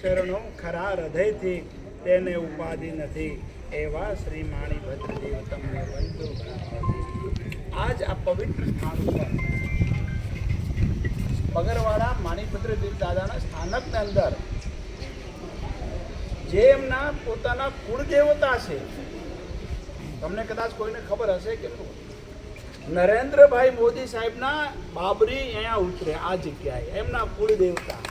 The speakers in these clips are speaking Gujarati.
શરણો ખરા હૃદયથી, તેને ઉપાધિ નથી, એવા શ્રી માણીભદ્ર દેવ તમને વંદો ગણાવતી. આજ આ પવિત્ર સ્થાન ઉપર બગરવાડા માણીભદ્ર દેવ દાદાના સ્થાનકની અંદર જે એમના પોતાના કુળદેવતા છે, તમને કદાચ કોઈને ખબર હશે કે નરેન્દ્રભાઈ મોદી સાહેબના બાબરી અહીંયા ઉતરે આ જગ્યાએ એમના કુળદેવતા.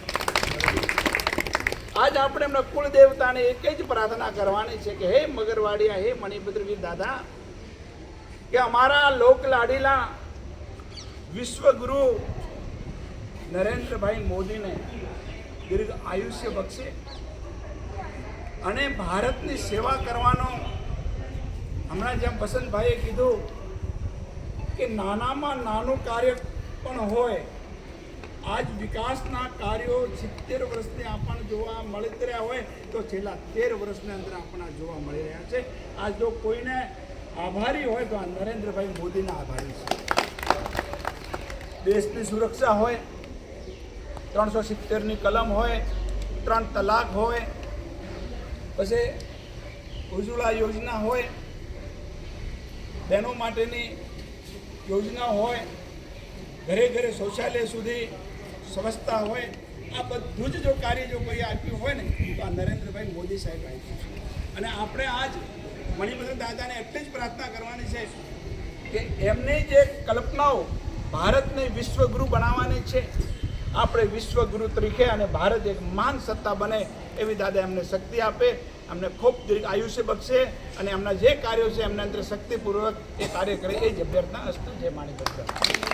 આજ આપણે એમના કુળદેવતાને એક જ પ્રાર્થના કરવાની છે કે હે મગરવાડિયા, હે મણિભદ્રવીર દાદા, કે અમારા લોક લાડીલા વિશ્વગુરુ નરેન્દ્રભાઈ મોદીને દીર્ઘ આયુષ્ય બક્ષે અને ભારતની સેવા કરવાનો, હમણાં જેમ વસંતભાઈએ કીધું કે નાનામાં નાનું કાર્ય પણ હોય, આજ વિકાસના કાર્યો 70 વર્ષથી આપણને જોવા મળી રહ્યા હોય તો છેલ્લા 13 વર્ષની અંદર આપણને જોવા મળી રહ્યા છે. આજ જો કોઈને આભારી હોય તો આ નરેન્દ્રભાઈ મોદીના આભારી છે. દેશની સુરક્ષા હોય, 370ની કલમ હોય, 3 તલાક હોય, પછી ઉજ્જવલા યોજના હોય, બહેનો માટેની યોજના હોય, ઘરે ઘરે શૌચાલય સુધી સ્વચ્છતા હોય, આ બધું જ જો કાર્ય જો કોઈ આપ્યું હોય ને તો આ નરેન્દ્રભાઈ મોદી સાહેબ આપ્યું છે. અને આપણે આજ મણિભદ્ર દાદાને એટલી જ પ્રાર્થના કરવાની છે કે એમની જે કલ્પનાઓ ભારતને વિશ્વગુરુ બનાવવાની છે, આપણે વિશ્વગુરુ તરીકે અને ભારત એક મહાન સત્તા બને એવી દાદા એમને શક્તિ આપે, અમને ખૂબ દીર્ઘ આયુષ્ય બક્ષે અને એમના જે કાર્યો છે એમના અંદર શક્તિપૂર્વક એ કાર્ય કરે એ જ અભ્યર્થના અસ્તુ. જય માણીભદ્ર.